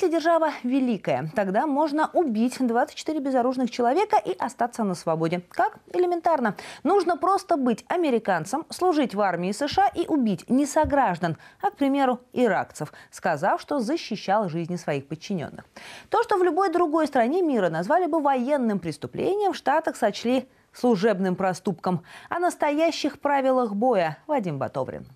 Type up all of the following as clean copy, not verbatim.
Если держава великая, тогда можно убить 24 безоружных человека и остаться на свободе. Как? Элементарно. Нужно просто быть американцем, служить в армии США и убить не сограждан, а, к примеру, иракцев, сказав, что защищал жизни своих подчиненных. То, что в любой другой стране мира назвали бы военным преступлением, в Штатах сочли служебным проступком. О настоящих правилах боя Вадим Батоврин.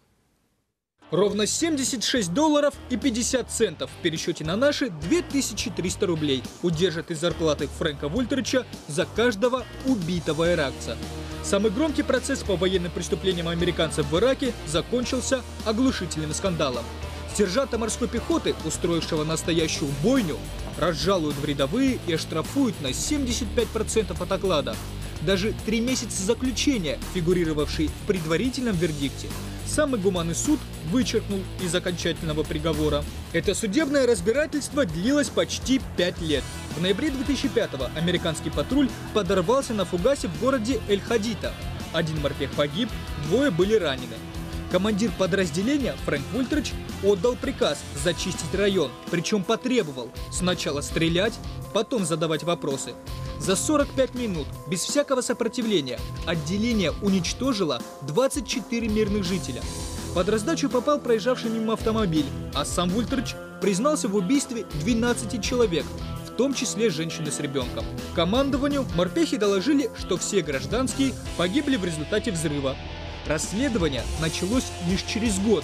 Ровно $76 и 50 центов в пересчете на наши 2300 рублей удержат из зарплаты Фрэнка Вультерича за каждого убитого иракца. Самый громкий процесс по военным преступлениям американцев в Ираке закончился оглушительным скандалом. Сержанта морской пехоты, устроившего настоящую бойню, разжалуют в рядовые и оштрафуют на 75% от оклада. Даже 3 месяца заключения, фигурировавшие в предварительном вердикте, самый гуманный суд вычеркнул из окончательного приговора. Это судебное разбирательство длилось почти 5 лет. В ноябре 2005-го американский патруль подорвался на фугасе в городе Эль-Хадита. 1 морпех погиб, 2 были ранены. Командир подразделения Фрэнк Вультерич отдал приказ зачистить район, причем потребовал сначала стрелять, потом задавать вопросы. За 45 минут, без всякого сопротивления, отделение уничтожило 24 мирных жителя. Под раздачу попал проезжавший мимо автомобиль, а сам Вультерич признался в убийстве 12 человек, в том числе женщины с ребенком. Командованию морпехи доложили, что все гражданские погибли в результате взрыва. Расследование началось лишь через год.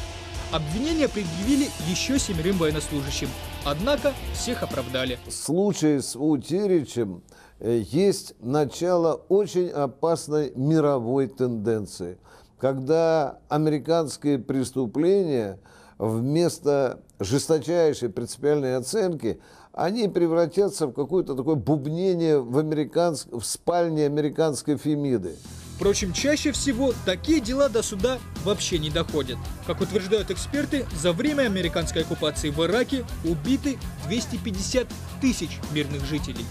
Обвинения предъявили еще 7 военнослужащим. Однако всех оправдали. В случае с Вультеричем есть начало очень опасной мировой тенденции, когда американские преступления вместо жесточайшей принципиальной оценки они превратятся в какое-то такое бубнение в спальне американской Фемиды. Впрочем, чаще всего такие дела до суда вообще не доходят. Как утверждают эксперты, за время американской оккупации в Ираке убиты 250 тысяч мирных жителей.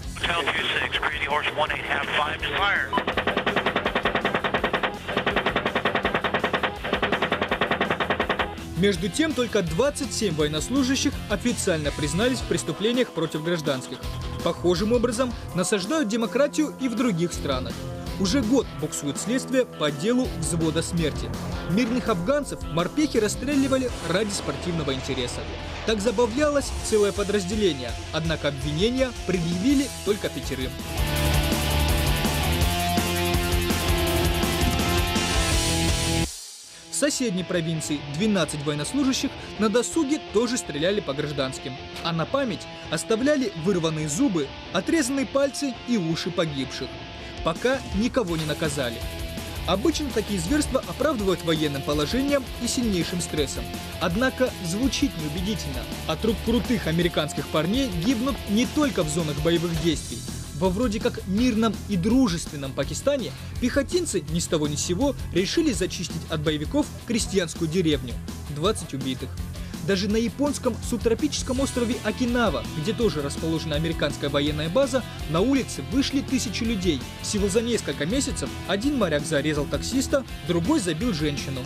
Между тем, только 27 военнослужащих официально признались в преступлениях против гражданских. Похожим образом насаждают демократию и в других странах. Уже год буксует следствие по делу взвода смерти. Мирных афганцев морпехи расстреливали ради спортивного интереса. Так забавлялось целое подразделение, однако обвинения предъявили только 5. В соседней провинции 12 военнослужащих на досуге тоже стреляли по гражданским, а на память оставляли вырванные зубы, отрезанные пальцы и уши погибших. Пока никого не наказали. Обычно такие зверства оправдывают военным положением и сильнейшим стрессом. Однако звучит неубедительно. От рук крутых американских парней гибнут не только в зонах боевых действий. Во вроде как мирном и дружественном Пакистане пехотинцы ни с того ни с сего решили зачистить от боевиков крестьянскую деревню. 20 убитых. Даже на японском субтропическом острове Окинава, где тоже расположена американская военная база, на улице вышли тысячи людей. Всего за несколько месяцев 1 моряк зарезал таксиста, другой забил женщину.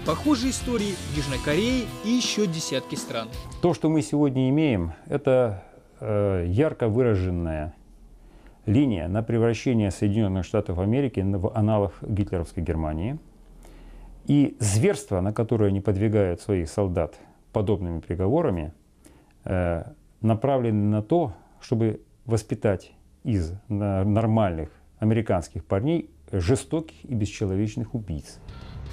Похожие истории в Южной Корее и еще десятки стран. То, что мы сегодня имеем, это ярко выраженная линия на превращение Соединенных Штатов Америки в аналог гитлеровской Германии. И зверство, на которое они подвигают своих солдат подобными приговорами, направлены на то, чтобы воспитать из нормальных американских парней жестоких и бесчеловечных убийц.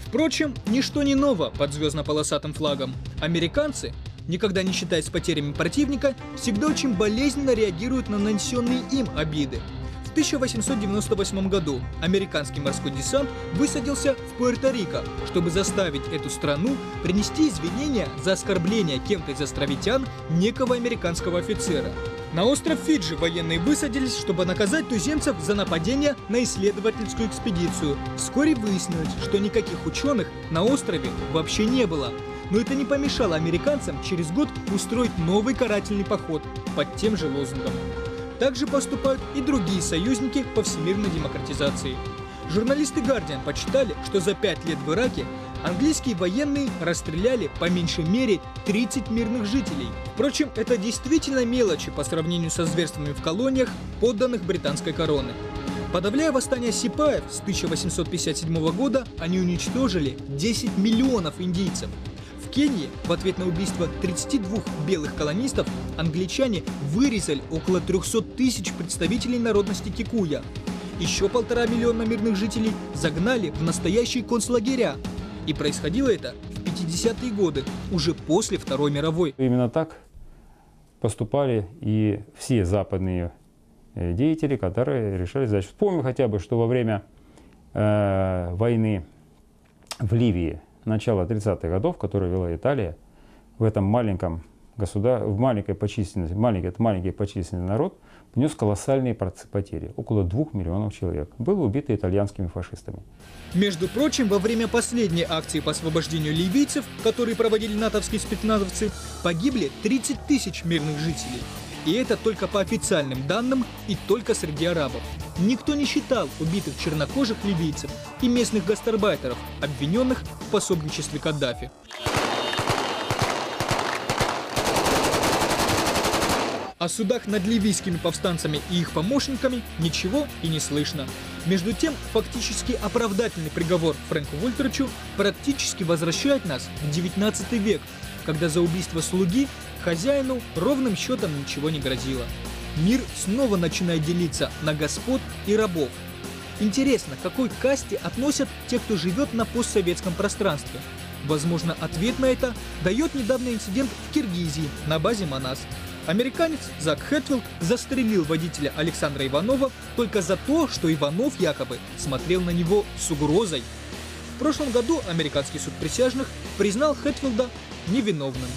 Впрочем, ничто не ново под звездно-полосатым флагом. Американцы, никогда не считаясь потерями противника, всегда очень болезненно реагируют на нанесенные им обиды. В 1898 году американский морской десант высадился в Пуэрто-Рико, чтобы заставить эту страну принести извинения за оскорбление кем-то из островитян некого американского офицера. На остров Фиджи военные высадились, чтобы наказать туземцев за нападение на исследовательскую экспедицию. Вскоре выяснилось, что никаких ученых на острове вообще не было. Но это не помешало американцам через год устроить новый карательный поход под тем же лозунгом. Также поступают и другие союзники по всемирной демократизации. Журналисты Guardian подсчитали, что за 5 лет в Ираке Английские военные расстреляли по меньшей мере 30 мирных жителей. Впрочем, это действительно мелочи по сравнению со зверствами в колониях, подданных британской короны. Подавляя восстание сипаев с 1857 года, они уничтожили 10 миллионов индийцев. В Кении в ответ на убийство 32 белых колонистов англичане вырезали около 300 тысяч представителей народности кикуя. Еще 1,5 миллиона мирных жителей загнали в настоящие концлагеря. И происходило это в 50-е годы, уже после Второй мировой. Именно так поступали и все западные деятели, которые решали задачу. Вспомним хотя бы, что во время войны в Ливии, начала 30-х годов, которую вела Италия, в этом маленьком государстве, в маленькой по численности, маленький по численности народ понес колоссальные потери. Около 2 миллионов человек было убито итальянскими фашистами. Между прочим, во время последней акции по освобождению ливийцев, которые проводили натовские спецназовцы, погибли 30 тысяч мирных жителей. И это только по официальным данным и только среди арабов. Никто не считал убитых чернокожих ливийцев и местных гастарбайтеров, обвиненных в пособничестве Каддафи. О судах над ливийскими повстанцами и их помощниками ничего и не слышно. Между тем, фактически оправдательный приговор Фрэнку Вультеричу практически возвращает нас в 19 век, когда за убийство слуги хозяину ровным счетом ничего не грозило. Мир снова начинает делиться на господ и рабов. Интересно, к какой касте относят те, кто живет на постсоветском пространстве? Возможно, ответ на это дает недавний инцидент в Киргизии на базе Манас. Американец Зак Хэтфилд застрелил водителя Александра Иванова только за то, что Иванов якобы смотрел на него с угрозой. В прошлом году американский суд присяжных признал Хэтфилда невиновным.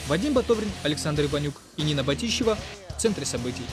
Вадим Батоврин, Александр Иванюк и Нина Батищева в центре событий.